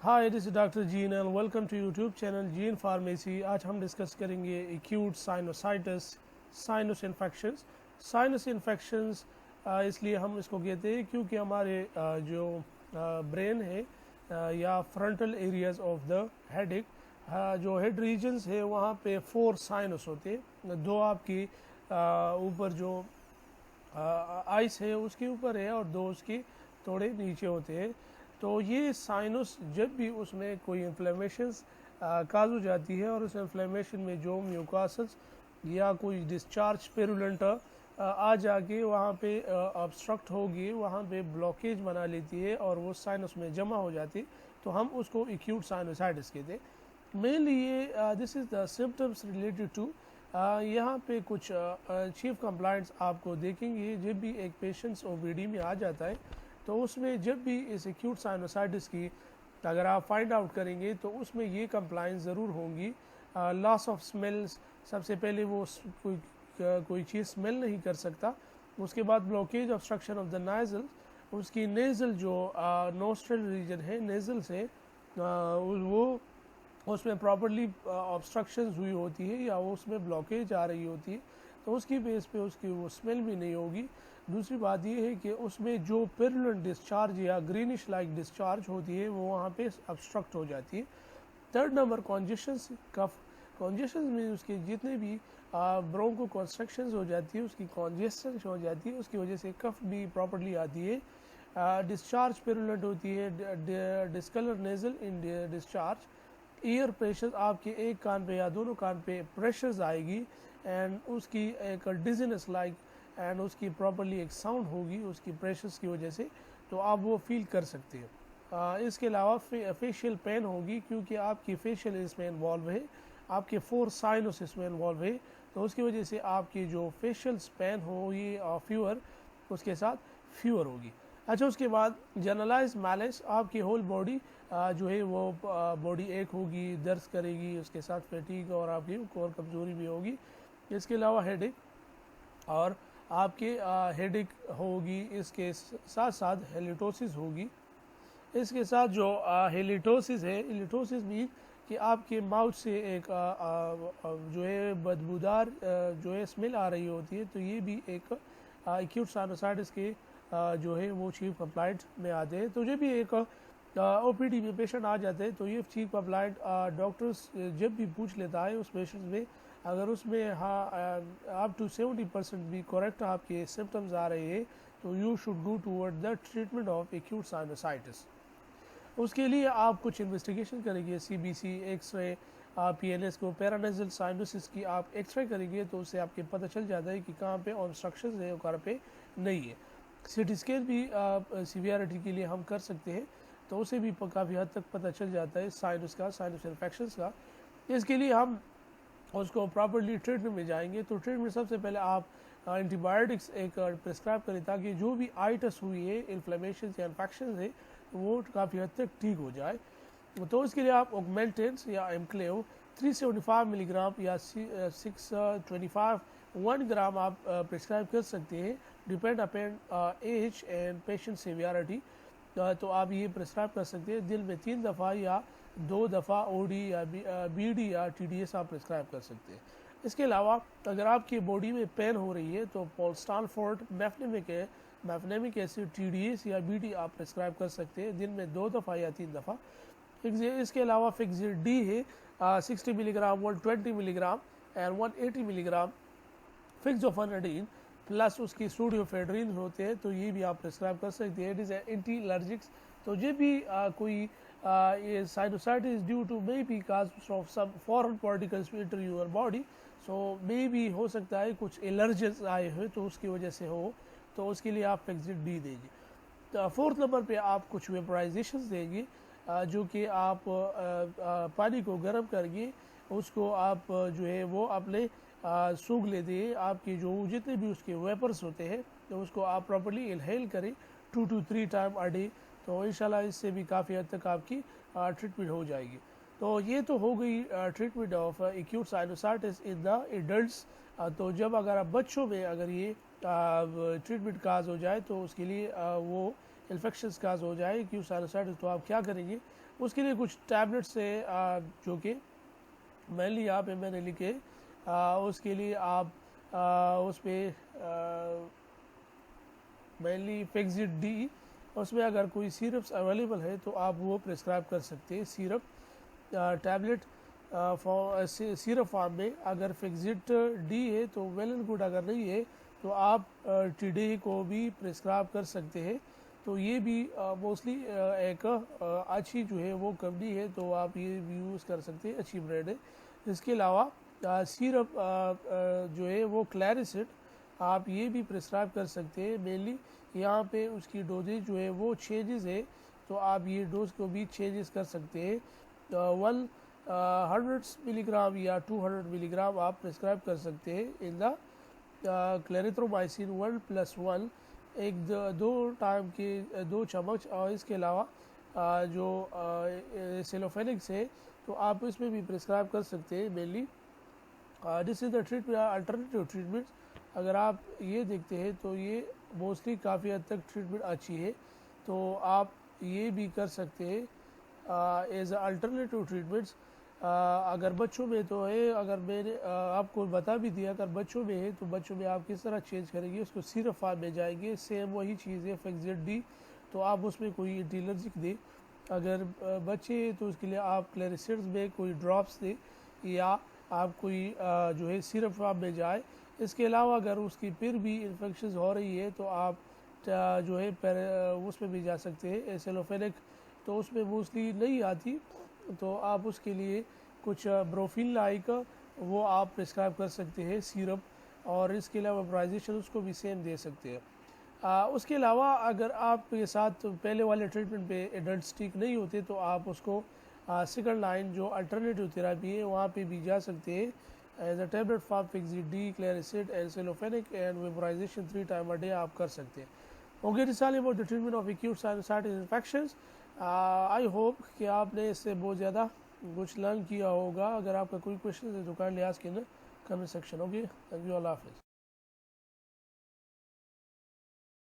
Hi this is doctor Jean and welcome to YouTube channel Jean pharmacy. आज हम discuss करेंगे acute sinusitis, sinus infections. Sinus infections इसलिए हम इसको कहते हैं क्योंकि हमारे जो ब्रेन है या frontal areas of the headache, जो हेड रीजन्स है वहाँ पे 4 साइनस होते हैं। 2 आपकी ऊपर जो आइस है उसके ऊपर है और 2 उसकी थोड़े नीचे होते हैं। तो ये साइनस जब भी उसमें कोई इन्फ्लेमेशंस काज हो जाती है और उस इन्फ्लेमेशन में जो म्यूकासस या कोई डिस्चार्ज पेरुलेंट आ जाके वहाँ पे ऑब्स्ट्रक्ट होगी, वहाँ पे ब्लॉकेज बना लेती है और वो साइनस में जमा हो जाती है, तो हम उसको एक्यूट साइनोसाइटिस कहते हैं। मेनली ये this is the symptoms related to यहाँ पे कुछ चीफ कंप्लाइंट्स आपको देखेंगे। जब भी एक पेशेंट्स ओपीडी में आ जाता है तो उसमें जब भी इस एक्यूट साइनोसाइटिस की अगर आप फाइंड आउट करेंगे तो उसमें ये कंप्लाइंस ज़रूर होंगी। लॉस ऑफ स्मेल्स, सबसे पहले वो कोई चीज़ स्मेल नहीं कर सकता। उसके बाद blockage obstruction of the Nigel, उसकी नेज़ल जो नोस्ट्रल रीजन है नेज़ल से वो उसमें प्रॉपर्ली ऑब्स्ट्रक्शंस हुई होती है या वो उसमें ब्लॉकेज आ रही होती है, तो उसकी बेस पे उसकी वो स्मेल भी नहीं होगी। दूसरी बात ये है कि उसमें जो पेरुलेंट डिस्चार्ज या ग्रीनिश लाइक डिस्चार्ज होती है वो वहाँ पे ऑब्स्ट्रक्ट हो जाती है। थर्ड नंबर कॉन्जेशंस, कफ कॉन्जेशन में उसके जितने भी ब्रोंको कॉन्स्ट्रक्शंस हो जाती है उसकी कॉन्जेशन हो जाती है, उसकी वजह से कफ भी प्रॉपर्ली आती है। डिस्चार्ज पेरुलेंट होती है, डिस्कलर नेजल इन डिस्चार्ज। ईयर प्रेशर, आपके एक कान पे या दोनों कान पे प्रेशर्स आएगी एंड उसकी एक डिजीनेस लाइक एंड उसकी प्रॉपर्ली एक साउंड होगी उसकी प्रेशर्स की वजह से, तो आप वो फील कर सकते हैं। इसके अलावा फेशियल पेन होगी क्योंकि आपकी फेशियल इसमें इन्वॉल्व है, आपके 4 साइनस इसमें इन्वॉल्व है, तो उसकी वजह से आपकी जो फेशियल पेन होगी फीवर, उसके साथ फीवर होगी। अच्छा, उसके बाद जनरलाइज मैलेस, आपकी होल बॉडी जो है वो बॉडी एक होगी, दर्द करेगी, उसके साथ फैटीग और आपकी कोर कमजोरी भी होगी। इसके अलावा हेडेक और आपके हेडेक होगी, इसके साथ साथ हेलिटोसिस होगी। इसके साथ जो हेलिटोसिस है, हेलिटोसिस मीन कि आपके माउथ से एक जो है बदबूदार जो है स्मेल आ रही होती है, तो ये भी एक एक्यूट साइनोसाइटिस के जो है वो चीफ कंप्लाइंट में आते हैं। तो जब भी एक ओपीडी में पेशेंट आ जाते हैं तो ये चीफ कंप्लाइंट डॉक्टर्स जब भी पूछ लेता है उस पेशेंट में, अगर उसमें अप टू 70% भी करेक्ट आपके सिम्टम्स आ रहे हैं तो you should go toward the treatment of acute sinusitis. उसके लिए आप कुछ इन्वेस्टिगेशन करेंगे, CBC, एक्सरे, PNS को, पैरानेजल साइनोसिस की आप एक्सरे करेंगे तो उससे आपके पता चल जाता है कि कहाँ पे ऑब्स्ट्रक्शंस है और कहाँ पे नहीं है। CT स्कैन भी सीवियरिटी के लिए हम कर सकते हैं, तो उसे भी काफ़ी हद तक पता चल जाता है साइनस का, साइनस इन्फेक्शंस का। इसके लिए हम उसको प्रॉपर्ली ट्रीटमेंट में जाएंगे। तो ट्रीटमेंट सबसे पहले आप एंटीबायोटिक्स एक प्रिस्क्राइब करें ताकि जो भी आइटस हुई है, इन्फ्लेमेशन या इन्फेक्शन है, वो काफ़ी हद तक ठीक हो जाए। तो इसके लिए आप ऑगमेंटेंस या एमक्लेव 375 मिलीग्राम या 625 1 ग्राम आप प्रिस्क्राइब कर सकते हैं, depend upon age and patient severity. तो आप ये प्रिस्क्राइब कर सकते हैं। दिन में 3 दफ़ा या 2 दफ़ा OD या BD या TDS आप प्रिस्क्राइब कर सकते हैं। इसके अलावा अगर आपकी बॉडी में पेन हो रही है तो पोल्स्टानफोर्ट, मैफनेमिक एसिड, TDS या BD आप प्रिस्क्राइब कर सकते हैं, दिन में 2 दफ़ा या 3 दफ़ा। इसके अलावा फिक्सिड D है 60 milligram, 120 milligram and 180 milligram fexofenadine plus उसकी स्टूडियोफेड्रिन होते हैं, तो ये भी आप प्रिस्क्राइब कर सकते हैं। It is anti allergics. तो जब भी कोई ये sinusitis due to may be cause of some foreign particles enter your body, so may be हो सकता है कुछ एलर्जेंस आए हुए तो उसकी वजह से हो, तो उसके लिए आप फिक्सिड D देंगे। तो 4th नंबर पे आप कुछ वेपराइजेशंस देंगे, जो कि आप पानी को गर्म करके उसको आप जो है वो अपने सूंघ लेते हैं, आपके जो जितने भी उसके वेपर्स होते हैं तो उसको आप प्रॉपर्ली इनहेल करें 2 to 3 टाइम अ डे, तो इंशाल्लाह इससे भी काफ़ी हद तक आपकी ट्रीटमेंट हो जाएगी। तो ये तो हो गई treatment of acute sinusitis in the adults. तो जब अगर आप बच्चों में अगर ये ट्रीटमेंट काज हो जाए तो उसके लिए वो इन्फेक्शंस काज हो जाए एक्यूट साइनोसाइटिस, तो आप क्या करेंगे, اس کے لیے کچھ ٹیبلٹس ہے جو کہ مینلی یہاں پہ میں نے لکھے. اس کے لیے آپ اس پہ مینلی فیکزٹ ڈی، اس میں اگر کوئی سیرپس اویلیبل ہے تو آپ وہ پرسکرائب کر سکتے ہیں. سیرپ ٹیبلٹ سیرپ فارم میں اگر فیکزٹ ڈی ہے تو ویل اینڈ گڈ، اگر نہیں ہے تو آپ ٹی ڈے کو بھی پرسکرائب کر سکتے ہیں. تو یہ بھی موسٹلی ایک اچھی جو ہے وہ کمپنی ہے، تو آپ یہ بھی یوز کر سکتے ہیں، اچھی برانڈ ہے. اس کے علاوہ سیرپ جو ہے وہ کلیرسٹ آپ یہ بھی پرسکرائب کر سکتے ہیں. مینلی یہاں پہ اس کی ڈوزیج جو ہے وہ چینجز ہے، تو آپ یہ ڈوز کو بھی چینجز کر سکتے ہیں. 100 ملی گرام یا 200 ملی گرام آپ پرسکرائب کر سکتے ہیں ان دا کلیریتھرومائسن 1+1، ایک دو ٹائم کے 2 چمچ. اور اس کے علاوہ جو سیلوفینکس ہے تو آپ اس میں بھی پرسکرائب کر سکتے ہیں. Mainly this is the treatment alternative treatment. اگر آپ یہ دیکھتے ہیں تو یہ موسٹلی کافی حد تک ٹریٹمنٹ اچھی ہے، تو آپ یہ بھی کر سکتے ہیں ایز اے الٹرنیٹیو ٹریٹمنٹس. اگر بچوں میں تو ہے، اگر میں نے آپ کو بتا بھی دیا، اگر بچوں میں ہے تو بچوں میں آپ کس طرح چینج کریں گے، اس کو سیرپ فارم میں جائیں گے. سیم وہی چیز ہے فیکزٹ ڈی، تو آپ اس میں کوئی اینٹیلرجک دیں. اگر بچے ہیں تو اس کے لیے آپ کلیریسٹس میں کوئی ڈراپس دیں، یا آپ کوئی جو ہے سیرپ فارم میں جائے. اس کے علاوہ اگر اس کی پھر بھی انفیکشنز ہو رہی ہے تو آپ جو ہے اس میں بھی جا سکتے ہیں. سیلوفینک تو اس میں موسٹلی نہیں آتی، تو آپ اس کے لیے کچھ بروفین لائک وہ آپ پرسکرائب کر سکتے ہیں سیرپ. اور اس کے علاوہ ویپرائزیشن اس کو بھی سیم دے سکتے ہیں. اس کے علاوہ اگر آپ کے ساتھ پہلے والے ٹریٹمنٹ پہ ایڈلٹس ٹھیک نہیں ہوتے تو آپ اس کو سیکنڈ لائن جو الٹرنیٹیو تھراپی ہے وہاں پہ بھی جا سکتے ہیں. As a tablet form Fexet D, Clarest and سیلوفینک and vaporisation 3 times a day آپ کر سکتے ہیں. Okay, this all about the treatment of acute sinusitis infections. I hope کہ آپ نے اس سے بہت زیادہ کچھ لرن کیا ہوگا. اگر آپ کا کوئی کوشچن ہے تو kindly ask in comment section. Okay, thank you, اللہ حافظ.